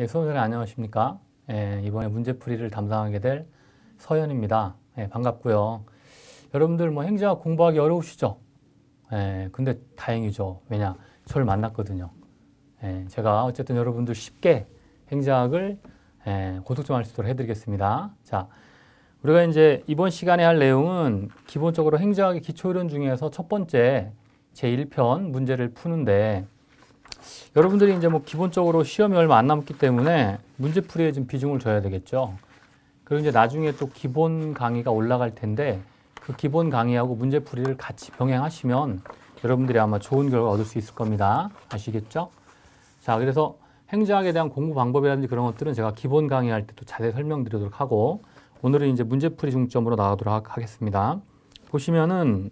예, 수험생님 안녕하십니까? 예, 이번에 문제풀이를 담당하게 될 서현입니다. 예, 반갑고요. 여러분들 뭐 행정학 공부하기 어려우시죠? 예, 근데 다행이죠. 왜냐? 저를 만났거든요. 예, 제가 어쨌든 여러분들 쉽게 행정학을 고득점할 수 있도록 해드리겠습니다. 자, 우리가 이제 이번 시간에 할 내용은 기본적으로 행정학의 기초이론 중에서 첫 번째 제1편 문제를 푸는데 여러분들이 이제 뭐 기본적으로 시험이 얼마 안 남았기 때문에 문제풀이에 좀 비중을 줘야 되겠죠. 그리고 이제 나중에 또 기본 강의가 올라갈 텐데 그 기본 강의하고 문제풀이를 같이 병행하시면 여러분들이 아마 좋은 결과 얻을 수 있을 겁니다. 아시겠죠? 자, 그래서 행정학에 대한 공부 방법이라든지 그런 것들은 제가 기본 강의할 때 또 자세히 설명드리도록 하고 오늘은 이제 문제풀이 중점으로 나가도록 하겠습니다. 보시면은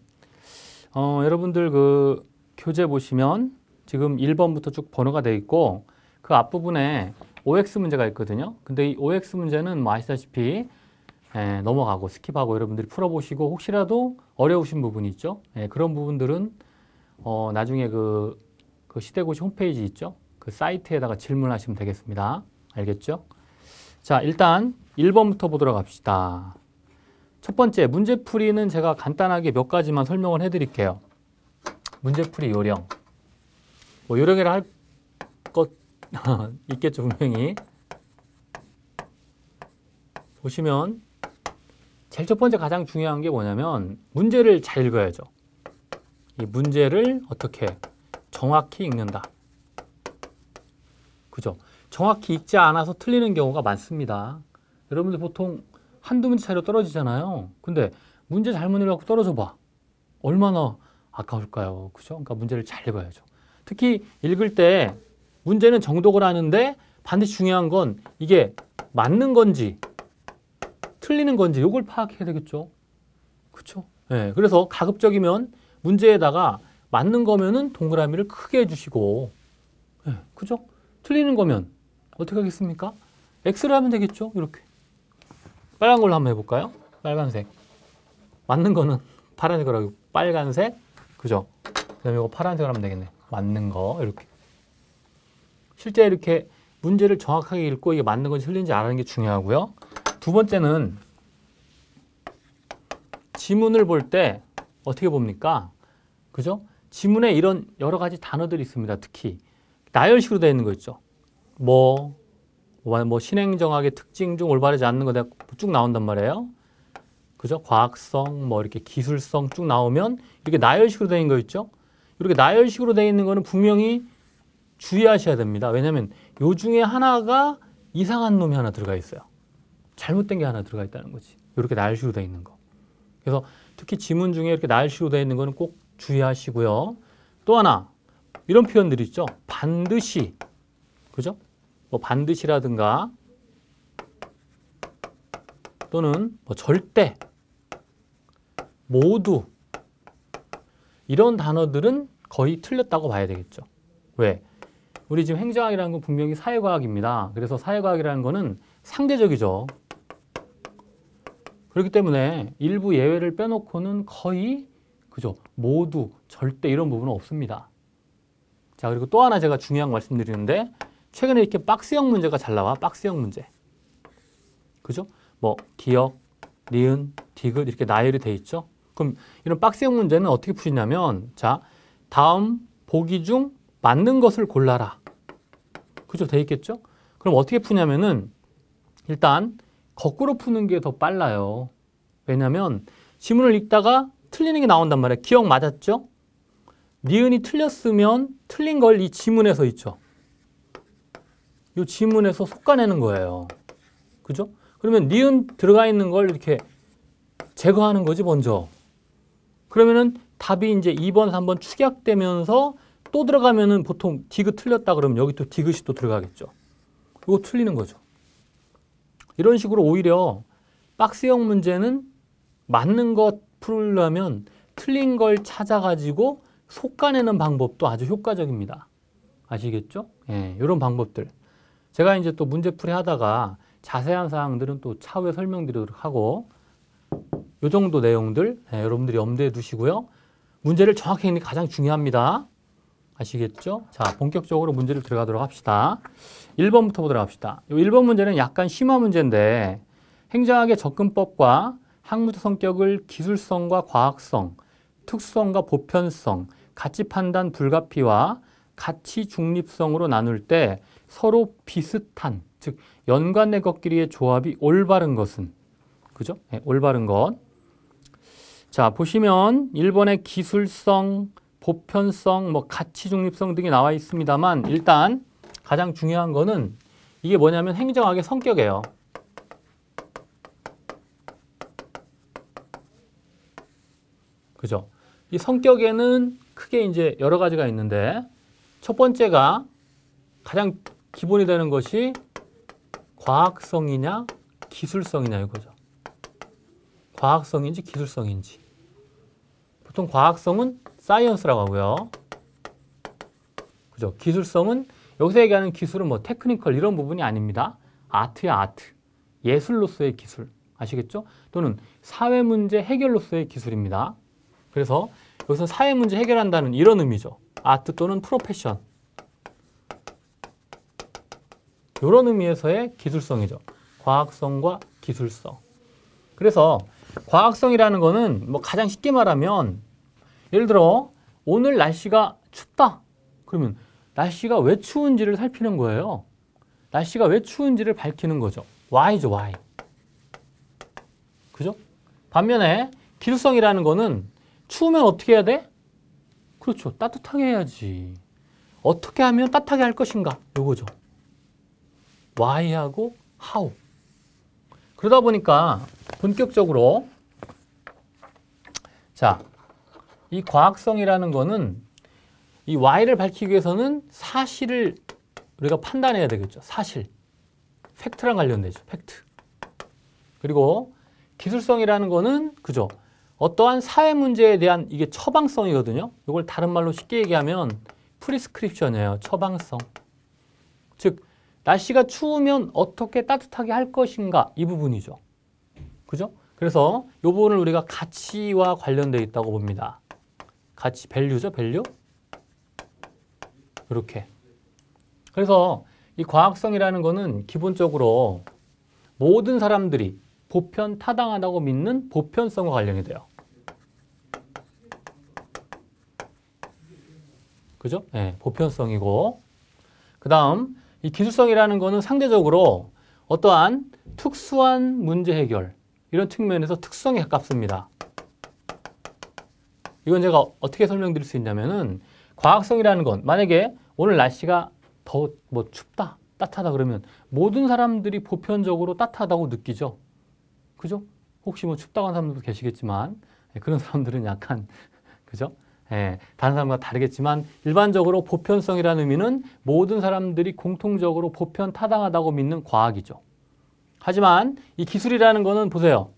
여러분들 그 교재 보시면 지금 1번부터 쭉 번호가 되어 있고 그 앞부분에 OX 문제가 있거든요. 근데 이 OX 문제는 뭐 아시다시피 넘어가고 스킵하고 여러분들이 풀어보시고 혹시라도 어려우신 부분이 있죠. 그런 부분들은 나중에 그 시대고시 홈페이지 있죠. 그 사이트에다가 질문하시면 되겠습니다. 알겠죠? 자, 일단 1번부터 보도록 합시다. 첫 번째 문제풀이는 제가 간단하게 몇 가지만 설명을 해드릴게요. 문제풀이 요령. 뭐 요령이라 할 것 있겠죠, 분명히. 보시면 제일 첫 번째 가장 중요한 게 뭐냐면 문제를 잘 읽어야죠. 이 문제를 어떻게 정확히 읽는다. 그죠? 정확히 읽지 않아서 틀리는 경우가 많습니다. 여러분들 보통 한두 문제 차이로 떨어지잖아요. 근데 문제 잘못 읽어서 떨어져 봐. 얼마나 아까울까요? 그죠? 그러니까 문제를 잘 읽어야죠. 특히 읽을 때 문제는 정독을 하는데 반드시 중요한 건 이게 맞는 건지 틀리는 건지 이걸 파악해야 되겠죠. 그렇죠? 네, 그래서 가급적이면 문제에다가 맞는 거면은 동그라미를 크게 해주시고, 네, 그죠? 틀리는 거면 어떻게 하겠습니까? X를 하면 되겠죠. 이렇게 빨간 걸로 한번 해볼까요? 빨간색. 맞는 거는 파란색으로 하고 빨간색, 그죠? 그다음에 이거 파란색으로 하면 되겠네. 맞는 거 이렇게. 실제 이렇게 문제를 정확하게 읽고 이게 맞는 건지 틀린지 알아는 게 중요하고요. 두 번째는 지문을 볼 때 어떻게 봅니까? 그죠? 지문에 이런 여러 가지 단어들이 있습니다. 특히 나열식으로 되어 있는 거 있죠. 뭐 신행정학의 특징 중 올바르지 않는 거 쭉 나온단 말이에요. 그죠? 과학성, 뭐 이렇게 기술성 쭉 나오면 이렇게 나열식으로 되어 있는 거 있죠. 이렇게 나열식으로 되어 있는 거는 분명히 주의하셔야 됩니다. 왜냐하면 요 중에 하나가 이상한 놈이 하나 들어가 있어요. 잘못된 게 하나 들어가 있다는 거지. 이렇게 나열식으로 되어 있는 거. 그래서 특히 지문 중에 이렇게 나열식으로 되어 있는 거는 꼭 주의하시고요. 또 하나 이런 표현들이 있죠. 반드시, 그죠? 뭐 반드시라든가 또는 뭐 절대, 모두 이런 단어들은 거의 틀렸다고 봐야 되겠죠. 왜? 우리 지금 행정학이라는 건 분명히 사회과학입니다. 그래서 사회과학이라는 거는 상대적이죠. 그렇기 때문에 일부 예외를 빼놓고는 거의 그죠? 모두, 절대 이런 부분은 없습니다. 자, 그리고 또 하나 제가 중요한 거 말씀드리는데 최근에 이렇게 박스형 문제가 잘 나와. 박스형 문제. 그죠? 뭐 기역, 니은, 디귿 이렇게 나열이 돼 있죠. 그럼 이런 박스형 문제는 어떻게 푸시냐면 자, 다음 보기 중 맞는 것을 골라라. 그죠? 돼 있겠죠? 그럼 어떻게 푸냐면은 일단 거꾸로 푸는 게 더 빨라요. 왜냐면 지문을 읽다가 틀리는 게 나온단 말이에요. 기억 맞았죠? 니은이 틀렸으면 틀린 걸 이 지문에서 있죠. 이 지문에서 솎아내는 거예요. 그죠? 그러면 니은 들어가 있는 걸 이렇게 제거하는 거지 먼저. 그러면은 답이 이제 2번, 3번 축약되면서 또 들어가면은 보통 디귿 틀렸다 그러면 여기 또 디귿이 또 들어가겠죠. 이거 틀리는 거죠. 이런 식으로 오히려 박스형 문제는 맞는 것 풀려면 틀린 걸 찾아가지고 솎아내는 방법도 아주 효과적입니다. 아시겠죠? 예, 이런 방법들. 제가 이제 또 문제풀이 하다가 자세한 사항들은 또 차후에 설명드리도록 하고 이 정도 내용들 여러분들이 염두에 두시고요. 문제를 정확히 읽는 게 가장 중요합니다. 아시겠죠? 자, 본격적으로 문제를 들어가도록 합시다. 1번부터 보도록 합시다. 이 1번 문제는 약간 심화 문제인데 행정학의 접근법과 학문적 성격을 기술성과 과학성, 특수성과 보편성, 가치 판단 불가피와 가치 중립성으로 나눌 때 서로 비슷한, 즉 연관된 것끼리의 조합이 올바른 것은, 그죠? 네, 올바른 것. 자, 보시면 1번에 기술성, 보편성, 뭐 가치 중립성 등이 나와 있습니다만 일단 가장 중요한 거는 이게 뭐냐면 행정학의 성격이에요. 그죠? 이 성격에는 크게 이제 여러 가지가 있는데 첫 번째가 가장 기본이 되는 것이 과학성이냐 기술성이냐 이거죠. 과학성인지 기술성인지. 보통 과학성은 사이언스라고 하고요. 그죠? 기술성은 여기서 얘기하는 기술은 뭐 테크니컬 이런 부분이 아닙니다. 아트야 아트. 예술로서의 기술. 아시겠죠? 또는 사회 문제 해결로서의 기술입니다. 그래서 여기서 사회 문제 해결한다는 이런 의미죠. 아트 또는 프로페션. 이런 의미에서의 기술성이죠. 과학성과 기술성. 그래서 과학성이라는 거는 뭐 가장 쉽게 말하면 예를 들어 오늘 날씨가 춥다. 그러면 날씨가 왜 추운지를 살피는 거예요. 날씨가 왜 추운지를 밝히는 거죠. Why죠, why. 그죠? 반면에 기술성이라는 거는 추우면 어떻게 해야 돼? 그렇죠. 따뜻하게 해야지. 어떻게 하면 따뜻하게 할 것인가? 요거죠. why하고 how. 그러다 보니까 본격적으로 자, 이 과학성이라는 거는 이 why를 밝히기 위해서는 사실을 우리가 판단해야 되겠죠. 사실. 팩트랑 관련되죠. 팩트. 그리고 기술성이라는 거는 그죠. 어떠한 사회 문제에 대한 이게 처방성이거든요. 이걸 다른 말로 쉽게 얘기하면 프리스크립션이에요. 처방성. 즉 날씨가 추우면 어떻게 따뜻하게 할 것인가 이 부분이죠. 그죠? 그래서 이 부분을 우리가 가치와 관련되어 있다고 봅니다. 가치, 밸류죠, 밸류. 이렇게. 그래서 이 과학성이라는 거는 기본적으로 모든 사람들이 보편 타당하다고 믿는 보편성과 관련이 돼요. 그죠? 네, 보편성이고. 그 다음, 이 기술성이라는 거는 상대적으로 어떠한 특수한 문제 해결, 이런 측면에서 특성에 가깝습니다. 이건 제가 어떻게 설명드릴 수 있냐면은 과학성이라는 건 만약에 오늘 날씨가 더 뭐 춥다, 따뜻하다 그러면 모든 사람들이 보편적으로 따뜻하다고 느끼죠. 그죠? 혹시 뭐 춥다고 하는 사람들도 계시겠지만 그런 사람들은 약간 그죠? 예, 다른 사람과 다르겠지만 일반적으로 보편성이라는 의미는 모든 사람들이 공통적으로 보편 타당하다고 믿는 과학이죠. 하지만 이 기술이라는 거는 보세요.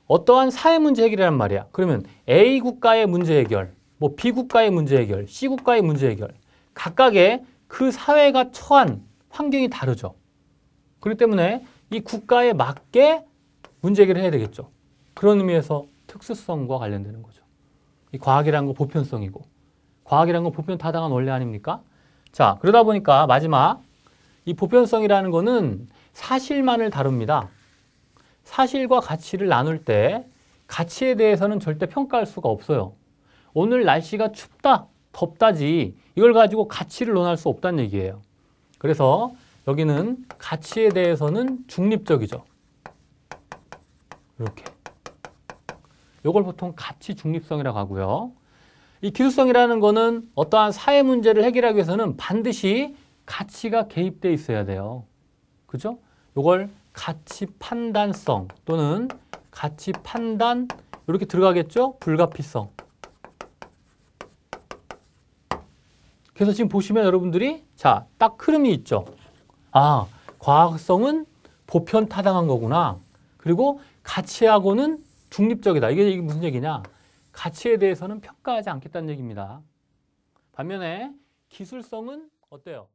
어떠한 사회 문제 해결이란 말이야. 그러면 A 국가의 문제 해결, 뭐 B 국가의 문제 해결, C 국가의 문제 해결. 각각의 그 사회가 처한 환경이 다르죠. 그렇기 때문에 이 국가에 맞게 문제 해결을 해야 되겠죠. 그런 의미에서 특수성과 관련되는 거죠. 이 과학이라는 건 보편성이고 과학이라는 건 보편 타당한 원리 아닙니까? 자, 그러다 보니까 마지막 이 보편성이라는 거는 사실만을 다룹니다. 사실과 가치를 나눌 때 가치에 대해서는 절대 평가할 수가 없어요. 오늘 날씨가 춥다, 덥다지 이걸 가지고 가치를 논할 수 없다는 얘기예요. 그래서 여기는 가치에 대해서는 중립적이죠. 이렇게. 이걸 보통 가치 중립성이라고 하고요. 이 기술성이라는 거는 어떠한 사회 문제를 해결하기 위해서는 반드시 가치가 개입되어 있어야 돼요. 그죠? 이걸 가치 판단성 또는 가치 판단 이렇게 들어가겠죠? 불가피성. 그래서 지금 보시면 여러분들이 자, 딱 흐름이 있죠. 아, 과학성은 보편 타당한 거구나. 그리고 가치하고는 중립적이다. 이게 무슨 얘기냐? 가치에 대해서는 평가하지 않겠다는 얘기입니다. 반면에 기술성은 어때요?